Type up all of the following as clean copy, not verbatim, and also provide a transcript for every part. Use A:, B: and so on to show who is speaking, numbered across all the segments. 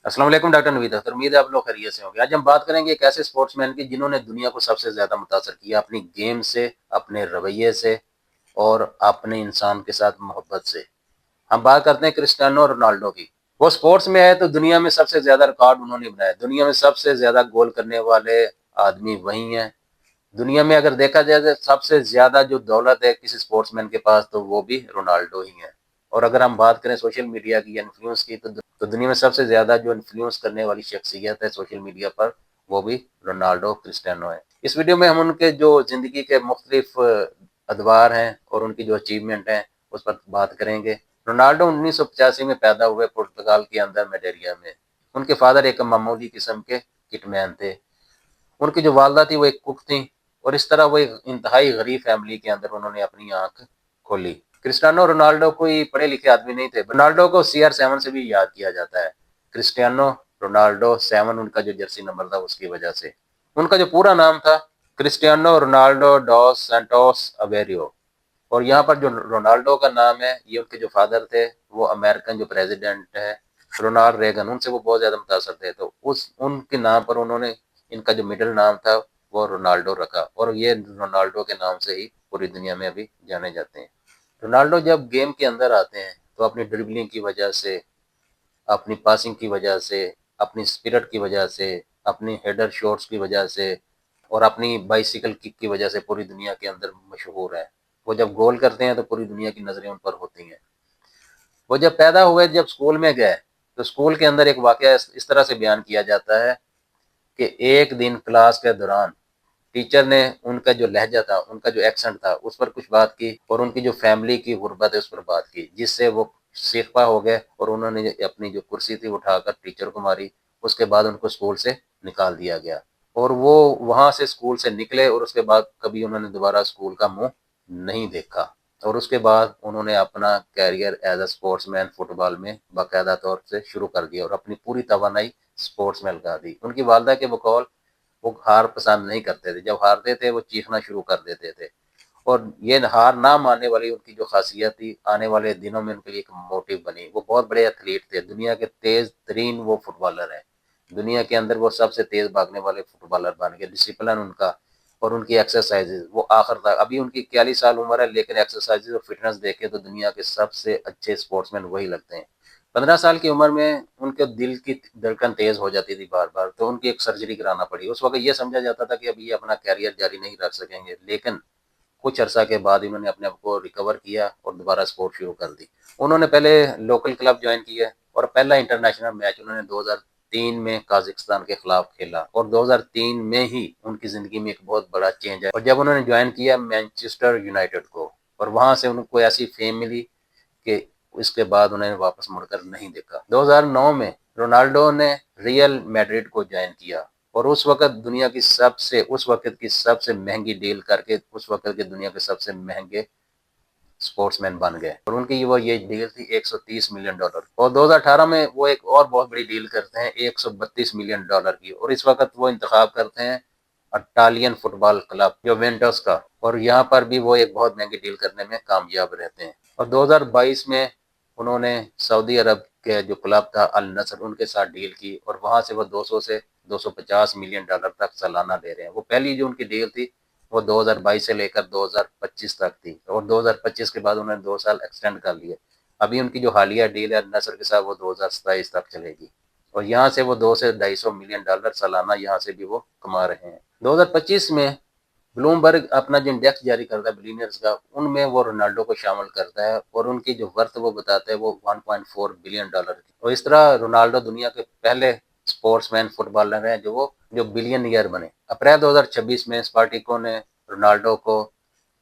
A: السلام علیکم ڈاکٹر نوید اختر، امید ہے آپ لوگ خیریت سے ہوں گے۔ آج ہم بات کریں گے ایک ایسے اسپورٹس مین کی جنہوں نے دنیا کو سب سے زیادہ متاثر کیا اپنی گیم سے، اپنے رویے سے اور اپنے انسان کے ساتھ محبت سے۔ ہم بات کرتے ہیں کرسٹیانو رونالڈو کی۔ وہ اسپورٹس میں ہے تو دنیا میں سب سے زیادہ ریکارڈ انہوں نے بنایا، دنیا میں سب سے زیادہ گول کرنے والے آدمی وہی ہیں۔ دنیا میں اگر دیکھا جائے تو سب سے زیادہ جو دولت ہے کسی اسپورٹس مین کے پاس تو وہ بھی رونالڈو ہی ہے۔ اور اگر ہم بات کریں سوشل میڈیا کی، انفلوئنس کی، تو دنیا میں سب سے زیادہ جو انفلوئنس کرنے والی شخصیت ہے سوشل میڈیا پر وہ بھی رونالڈو کرسٹیانو ہے۔ اس ویڈیو میں ہم ان کے جو زندگی کے مختلف ادوار ہیں اور ان کی جو اچیومنٹ ہیں اس پر بات کریں گے۔ رونالڈو 1985 میں پیدا ہوئے پرتگال کے اندر میڈیریا میں۔ ان کے فادر ایک معمولی قسم کے کٹ مین تھے۔ ان کی جو والدہ تھی وہ ایک کک تھی، اور اس طرح وہ ایک انتہائی غریب فیملی کے اندر انہوں نے اپنی آنکھ کھولی۔ کرسٹیانو رونالڈو کوئی پڑھے لکھے آدمی نہیں تھے۔ رونالڈو کو CR7 سے بھی یاد کیا جاتا ہے۔ کرسٹیانو رونالڈو 7 ان کا جو جرسی نمبر تھا اس کی وجہ سے۔ ان کا جو پورا نام تھا کرسٹیانو رونالڈو ڈاس سینٹوس اویریو، اور یہاں پر جو رونالڈو کا نام ہے یہ ان کے جو فادر تھے وہ امریکن جو پریزیڈنٹ ہے رونالڈ ریگن، ان سے وہ بہت زیادہ متاثر تھے، تو ان کے نام پر انہوں نے ان کا جو مڈل نام تھا وہ رونالڈو رکھا، اور یہ رونالڈو کے نام سے ہی پوری دنیا میں ابھی جانے جاتے ہیں۔ رونالڈو جب گیم کے اندر آتے ہیں تو اپنی ڈربلنگ کی وجہ سے، اپنی پاسنگ کی وجہ سے، اپنی اسپرٹ کی وجہ سے، اپنی ہیڈر شاٹس کی وجہ سے اور اپنی بائسیکل کک کی وجہ سے پوری دنیا کے اندر مشہور ہے۔ وہ جب گول کرتے ہیں تو پوری دنیا کی نظریں ان پر ہوتی ہیں۔ وہ جب پیدا ہوئے، جب اسکول میں گئے تو اسکول کے اندر ایک واقعہ اس طرح سے بیان کیا جاتا ہے کہ ایک دن کلاس کے دوران ٹیچر نے ان کا جو لہجہ تھا، ان کا جو ایکسنٹ تھا اس پر کچھ بات کی، اور ان کی جو فیملی کی غربت ہے اس پر بات کی، جس سے وہ سیکھپا ہو گئے، اور انہوں نے اپنی جو کرسی تھی اٹھا کر ٹیچر کو ماری۔ اس کے بعد ان کو اسکول سے نکال دیا گیا، اور وہ وہاں سے اسکول سے نکلے، اور اس کے بعد کبھی انہوں نے دوبارہ اسکول کا منہ نہیں دیکھا، اور اس کے بعد انہوں نے اپنا career as a sportsman football میں باقاعدہ طور سے شروع کر دیا اور اپنی پوری توانائی اسپورٹس میں لگا دی۔ ان کی والدہ کے بقول وہ ہار پسند نہیں کرتے تھے، جب ہارتے تھے وہ چیخنا شروع کر دیتے تھے، اور یہ ہار نہ ماننے والی ان کی جو خاصیت تھی آنے والے دنوں میں ان کے لیے ایک موٹیو بنی۔ وہ بہت بڑے ایتھلیٹ تھے، دنیا کے تیز ترین وہ فٹ بالر ہیں، دنیا کے اندر وہ سب سے تیز بھاگنے والے فٹ بالر بن گئے۔ ڈسپلن ان کا اور ان کی ایکسرسائزز وہ آخر تک، ابھی ان کی 41 سال عمر ہے لیکن ایکسرسائزز اور فٹنس دیکھے تو دنیا کے سب سے اچھے اسپورٹس مین وہی لگتے ہیں۔ 15 سال کی عمر میں ان کے دل کی دھڑکن تیز ہو جاتی تھی بار بار، تو ان کی ایک سرجری کرانا پڑی۔ اس وقت یہ سمجھا جاتا تھا کہ اب یہ اپنا کیریئر جاری نہیں رکھ سکیں گے، لیکن کچھ عرصہ کے بعد انہوں نے اپنے آپ کو ریکور کیا اور دوبارہ سپورٹ شروع کر دی۔ انہوں نے پہلے لوکل کلب جوائن کیا، اور پہلا انٹرنیشنل میچ انہوں نے 2003 میں قازقستان کے خلاف کھیلا، اور 2003 میں ہی ان کی زندگی میں ایک بہت بڑا چینج ہے، اور جب انہوں نے جوائن کیا مینچسٹر یونائٹڈ کو، اور وہاں سے ان کو ایسی فیم ملی کہ اس کے بعد انہیں واپس مڑ کر نہیں دیکھا۔ 2009 میں رونالڈو نے ریئل میڈرڈ کو جوائن کیا، اور اس وقت کی سب سے مہنگی ڈیل کر کے اس وقت کے دنیا کے سب سے مہنگے سپورٹس مین بن گئے، اور ان کی یہ ڈیل تھی $130 ملین، اور 2018 میں وہ ایک اور بہت بڑی ڈیل کرتے ہیں $132 ملین کی، اور اس وقت وہ انتخاب کرتے ہیں اٹالین فٹ بال کلب یووینٹس کا، اور یہاں پر بھی وہ ایک بہت مہنگی ڈیل کرنے میں کامیاب رہتے ہیں۔ اور 2022 میں انہوں نے سعودی عرب کے جو کلب تھا النصر ان کے ساتھ ڈیل کی، اور وہاں سے وہ 200 سے $250 ملین تک سالانہ دے رہے ہیں۔ وہ پہلی جو ان کی ڈیل تھی وہ 2022 سے لے کر 2025 تک تھی، اور 2025 کے بعد انہوں نے 2 سال ایکسٹینڈ کر لیے۔ ابھی ان کی جو حالیہ ڈیل ہے النصر کے ساتھ وہ 2027 تک چلے گی، اور یہاں سے وہ 200 سے $250 ملین سالانہ یہاں سے بھی وہ کما رہے ہیں۔ 2025 میں بلومبرگ اپنا جو انڈیکس جاری کرتا ہے بلینئرز کا، ان میں وہ رونالڈو کو شامل کرتا ہے، اور ان کی جو ورتھ وہ بتاتا ہے وہ $1.4 بلین کی، اور اس طرح رونالڈو دنیا کے پہلے اسپورٹس مین فٹ بالر ہیں جو بلینئر بنے۔ اپریل 2026 میں اسپارٹیکو نے رونالڈو کو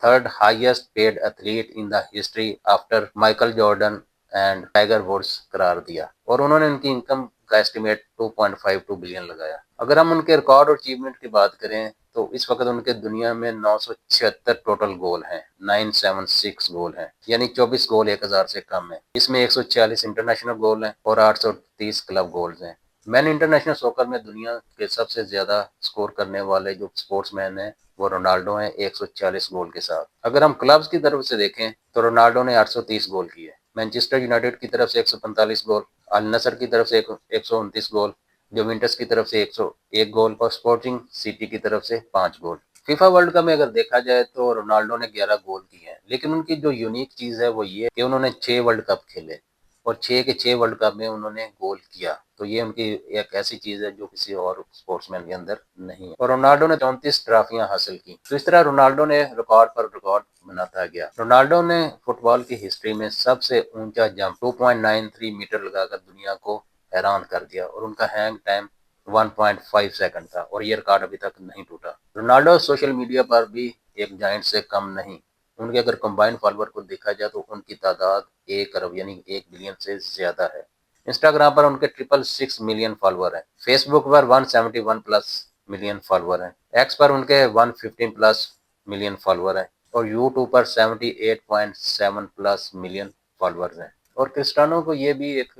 A: third highest paid athlete in the history after Michael Jordan and Tiger Woods قرار دیا، اور انہوں نے ان کی انکم کا ایسٹیمیٹ 2.52 بلین لگایا۔ اگر ہم ان کے ریکارڈ اور اچیومنٹ کی بات کریں تو اس وقت ان کے دنیا میں 976 ٹوٹل گول ہیں، 976 گول ہیں، یعنی 24 گول 1000 سے کم ہیں۔ اس میں 146 انٹرنیشنل گول ہیں اور 830 کلب گولز ہیں۔ مین انٹرنیشنل سوکر میں دنیا کے سب سے زیادہ سکور کرنے والے جو سپورٹس مین ہیں وہ رونالڈو ہیں 140 گول کے ساتھ۔ اگر ہم کلبز کی طرف سے دیکھیں تو رونالڈو نے 830 گول کیے، مانچسٹر یونائٹڈ کی طرف سے 145 گول، النصر کی طرف سے 129 گول، جوونٹس کی طرف سے 101 گول اور اسپورٹنگ سٹی کی طرف سے 5 گول۔ فیفا ورلڈ کپ میں اگر دیکھا جائے تو رونالڈو نے 11 گول کیے ہیں، لیکن ان کی جو یونیک چیز ہے وہ یہ کہ انہوں نے 6 ورلڈ کپ کھیلے اور 6 کے 6 ورلڈ کپ میں انہوں نے گول کیا، تو یہ ان کی ایک ایسی چیز ہے جو کسی اور اسپورٹس مین کے اندر نہیں ہے۔ اور رونالڈو نے 34 ٹرافیاں حاصل کی، تو اس طرح رونالڈو نے ریکارڈ پر ریکارڈ بناتا گیا۔ رونالڈو نے فٹ بال کی ہسٹری میں سب سے اونچا جمپ 2.93 میٹر لگا کر دنیا کو حیران کر دیا، اور ان کا ہینگ ٹائم 1.5 سیکنڈ تھا، اور یہ ریکارڈ ابھی تک نہیں ٹوٹا۔ رونالڈو سوشل میڈیا پر بھی ایک جائنٹ سے کم نہیں، ان کے اگر کمبائنڈ فالوور کو دیکھا جائے تو ان کی تعداد 1 ارب یعنی 1 بلین سے زیادہ ہے۔ انسٹاگرام پر ان کے 666 ملین فالوور ہیں، فیس بک پر 171 پلس ملین فالوور ہیں، ایکس پر ان کے 115 پلس ملین فالوور ہیں، اور یوٹیوب پر 78.7 پلس ملین فالوورز ہیں۔ اور کرسٹیانو کو یہ بھی ایک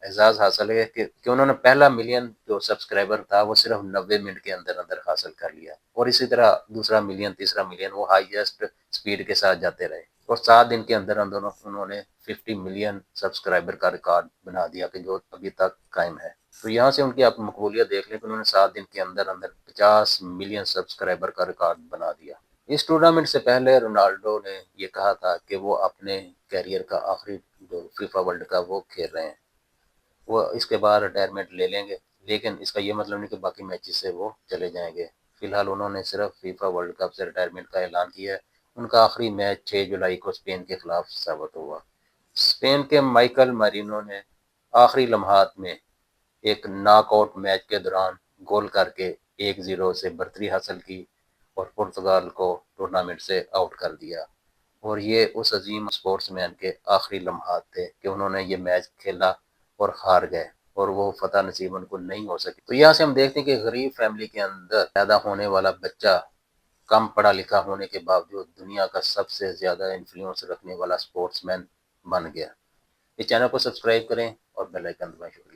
A: اعزاز حاصل ہے کہ انہوں نے پہلا ملین جو سبسکرائبر تھا وہ صرف 90 منٹ کے اندر اندر حاصل کر لیا، اور اسی طرح دوسرا ملین، تیسرا ملین، وہ ہائیسٹ سپیڈ کے ساتھ جاتے رہے، اور 7 دن کے اندر اندر انہوں نے 50 ملین سبسکرائبر کا ریکارڈ بنا دیا کہ جو ابھی تک قائم ہے۔ تو یہاں سے ان کی آپ مقبولیت دیکھ لیں کہ انہوں نے 7 دن کے اندر اندر 50 ملین سبسکرائبر کا ریکارڈ بنا دیا۔ اس ٹورنامنٹ سے پہلے رونالڈو نے یہ کہا تھا کہ وہ اپنے کیریئر کا آخری جو فیفا ورلڈ کپ وہ کھیل رہے ہیں، وہ اس کے بعد ریٹائرمنٹ لے لیں گے، لیکن اس کا یہ مطلب نہیں کہ باقی میچز سے وہ چلے جائیں گے۔ فی الحال انہوں نے صرف فیفا ورلڈ کپ سے ریٹائرمنٹ کا اعلان کیا ہے۔ ان کا آخری میچ 6 جولائی کو اسپین کے خلاف ثابت ہوا۔ اسپین کے مائیکل میرینو نے آخری لمحات میں ایک ناک آؤٹ میچ کے دوران گول کر کے 1-0 سے برتری حاصل کی اور پرتگال کو ٹورنامنٹ سے آؤٹ کر دیا، اور یہ اس عظیم اسپورٹس مین کے آخری لمحات تھے کہ انہوں نے یہ میچ کھیلا اور ہار گئے، اور وہ فتح نصیب ان کو نہیں ہو سکی۔ تو یہاں سے ہم دیکھتے ہیں کہ غریب فیملی کے اندر پیدا ہونے والا بچہ کم پڑھا لکھا ہونے کے باوجود دنیا کا سب سے زیادہ انفلوئنس رکھنے والا اسپورٹس مین بن گیا۔ اس چینل کو سبسکرائب کریں اور بیل آئیکن دبائیں۔ شکریہ۔